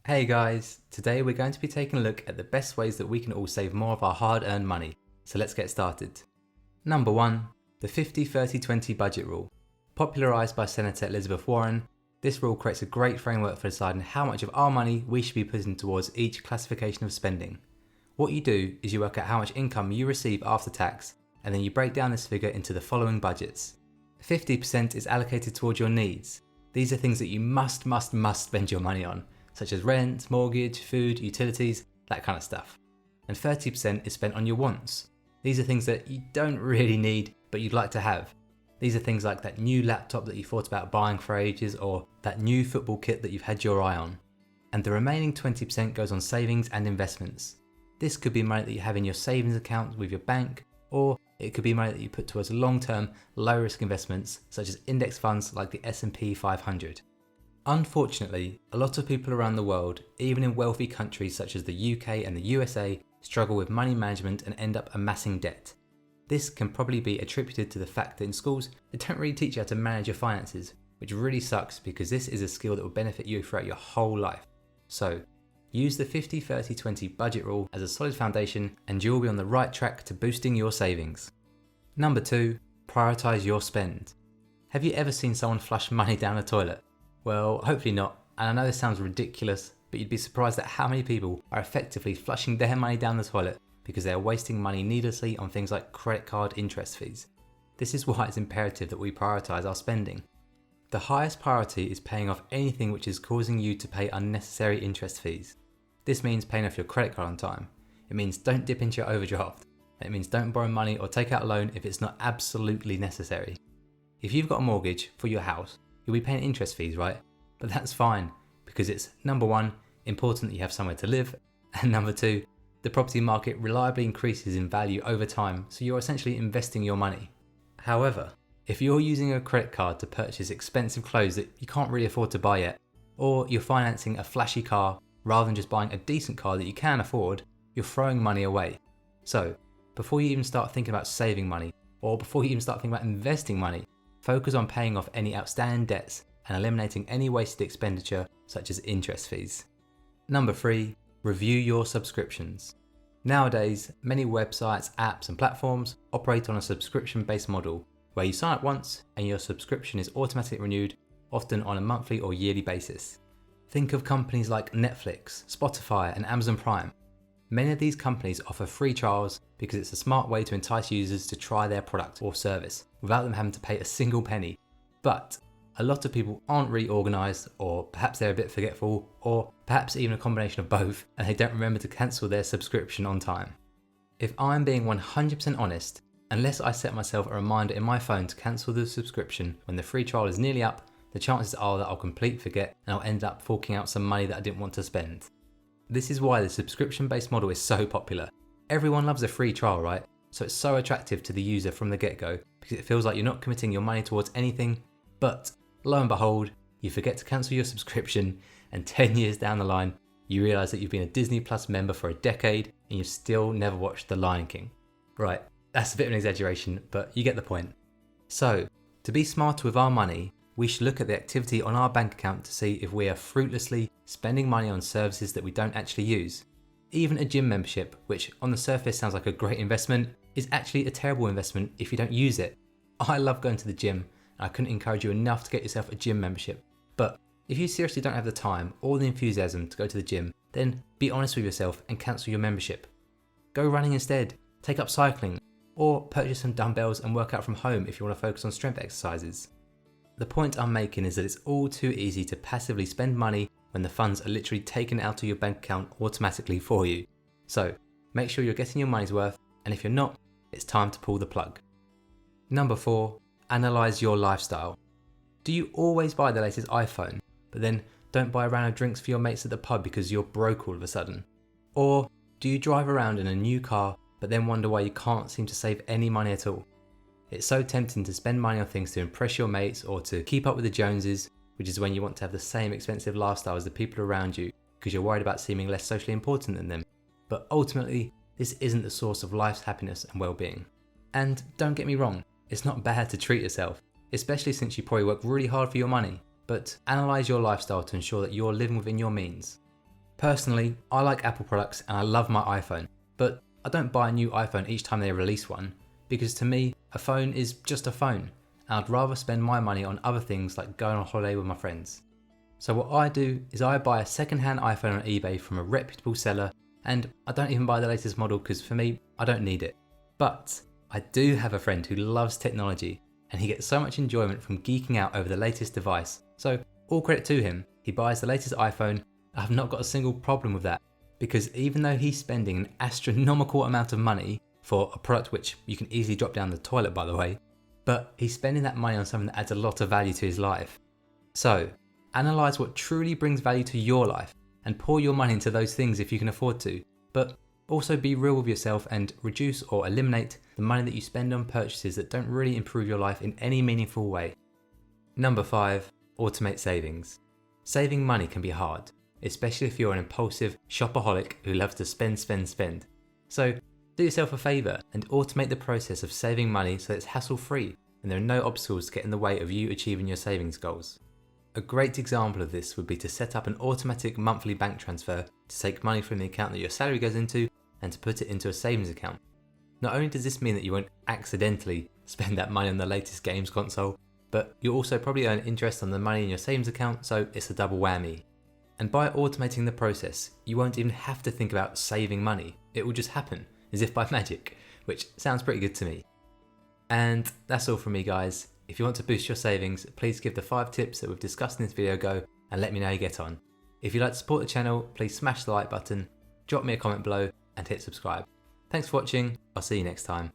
Hey guys, today we're going to be taking a look at the best ways that we can all save more of our hard-earned money. So let's get started. Number 1. The 50-30-20 budget rule. Popularised by Senator Elizabeth Warren, this rule creates a great framework for deciding how much of our money we should be putting towards each classification of spending. What you do is you work out how much income you receive after tax, and then you break down this figure into the following budgets. 50% is allocated towards your needs. These are things that you must spend your money on, such as rent, mortgage, food, utilities, that kind of stuff. And 30% is spent on your wants. These are things that you don't really need, but you'd like to have. These are things like that new laptop that you thought about buying for ages, or that new football kit that you've had your eye on. And the remaining 20% goes on savings and investments. This could be money that you have in your savings account with your bank, or it could be money that you put towards long-term, low-risk investments, such as index funds like the S&P 500. Unfortunately, a lot of people around the world, even in wealthy countries such as the UK and the USA, struggle with money management and end up amassing debt. This can probably be attributed to the fact that in schools, they don't really teach you how to manage your finances, which really sucks because this is a skill that will benefit you throughout your whole life. So, use the 50-30-20 budget rule as a solid foundation and you'll be on the right track to boosting your savings. Number 2. Prioritise your spend. Have you ever seen someone flush money down the toilet? Well, hopefully not, and I know this sounds ridiculous, but you'd be surprised at how many people are effectively flushing their money down the toilet because they are wasting money needlessly on things like credit card interest fees. This is why it's imperative that we prioritise our spending. The highest priority is paying off anything which is causing you to pay unnecessary interest fees. This means paying off your credit card on time. It means don't dip into your overdraft. And it means don't borrow money or take out a loan if it's not absolutely necessary. If you've got a mortgage for your house, you'll be paying interest fees, right? But that's fine, because it's number 1, important that you have somewhere to live, and number 2, the property market reliably increases in value over time, so you're essentially investing your money. However, if you're using a credit card to purchase expensive clothes that you can't really afford to buy yet, or you're financing a flashy car rather than just buying a decent car that you can afford, you're throwing money away. So, before you even start thinking about saving money, or before you even start thinking about investing money, focus on paying off any outstanding debts and eliminating any wasted expenditure such as interest fees. Number 3. Review your subscriptions. Nowadays, many websites, apps and platforms operate on a subscription-based model where you sign up once and your subscription is automatically renewed, often on a monthly or yearly basis. Think of companies like Netflix, Spotify and Amazon Prime. Many of these companies offer free trials because it's a smart way to entice users to try their product or service without them having to pay a single penny. But a lot of people aren't really organised, or perhaps they're a bit forgetful, or perhaps even a combination of both, and they don't remember to cancel their subscription on time. If I'm being 100% honest, unless I set myself a reminder in my phone to cancel the subscription when the free trial is nearly up, the chances are that I'll completely forget and I'll end up forking out some money that I didn't want to spend. This is why the subscription-based model is so popular. Everyone loves a free trial, right? So it's so attractive to the user from the get-go because it feels like you're not committing your money towards anything, but lo and behold, you forget to cancel your subscription and 10 years down the line, you realise that you've been a Disney Plus member for a decade and you've still never watched The Lion King. Right, that's a bit of an exaggeration, but you get the point. So, to be smarter with our money, we should look at the activity on our bank account to see if we are fruitlessly spending money on services that we don't actually use. Even a gym membership, which on the surface sounds like a great investment, is actually a terrible investment if you don't use it. I love going to the gym, and I couldn't encourage you enough to get yourself a gym membership. But if you seriously don't have the time or the enthusiasm to go to the gym, then be honest with yourself and cancel your membership. Go running instead, take up cycling, or purchase some dumbbells and work out from home if you want to focus on strength exercises. The point I'm making is that it's all too easy to passively spend money when the funds are literally taken out of your bank account automatically for you. So, make sure you're getting your money's worth, and if you're not, it's time to pull the plug. Number 4. Analyse your lifestyle. Do you always buy the latest iPhone, but then don't buy a round of drinks for your mates at the pub because you're broke all of a sudden? Or do you drive around in a new car, but then wonder why you can't seem to save any money at all? It's so tempting to spend money on things to impress your mates or to keep up with the Joneses, which is when you want to have the same expensive lifestyle as the people around you because you're worried about seeming less socially important than them. But ultimately, this isn't the source of life's happiness and well-being. And don't get me wrong, it's not bad to treat yourself, especially since you probably work really hard for your money, but analyse your lifestyle to ensure that you're living within your means. Personally, I like Apple products and I love my iPhone, but I don't buy a new iPhone each time they release one, because to me, a phone is just a phone, and I'd rather spend my money on other things like going on holiday with my friends. So what I do is I buy a second-hand iPhone on eBay from a reputable seller, and I don't even buy the latest model because for me, I don't need it. But I do have a friend who loves technology, and he gets so much enjoyment from geeking out over the latest device. So all credit to him, he buys the latest iPhone. I've not got a single problem with that, because even though he's spending an astronomical amount of money for a product which you can easily drop down the toilet, by the way, but he's spending that money on something that adds a lot of value to his life. So analyze what truly brings value to your life and pour your money into those things if you can afford to, but also be real with yourself and reduce or eliminate the money that you spend on purchases that don't really improve your life in any meaningful way. Number 5, automate savings. Saving money can be hard, especially if you're an impulsive shopaholic who loves to spend. So do yourself a favour and automate the process of saving money so that it's hassle-free and there are no obstacles to get in the way of you achieving your savings goals. A great example of this would be to set up an automatic monthly bank transfer to take money from the account that your salary goes into and to put it into a savings account. Not only does this mean that you won't accidentally spend that money on the latest games console, but you'll also probably earn interest on the money in your savings account, so it's a double whammy. And by automating the process, you won't even have to think about saving money. It will just happen, as if by magic, which sounds pretty good to me. And that's all from me, guys. If you want to boost your savings, please give the 5 tips that we've discussed in this video a go and let me know how you get on. If you'd like to support the channel, please smash the like button, drop me a comment below and hit subscribe. Thanks for watching, I'll see you next time.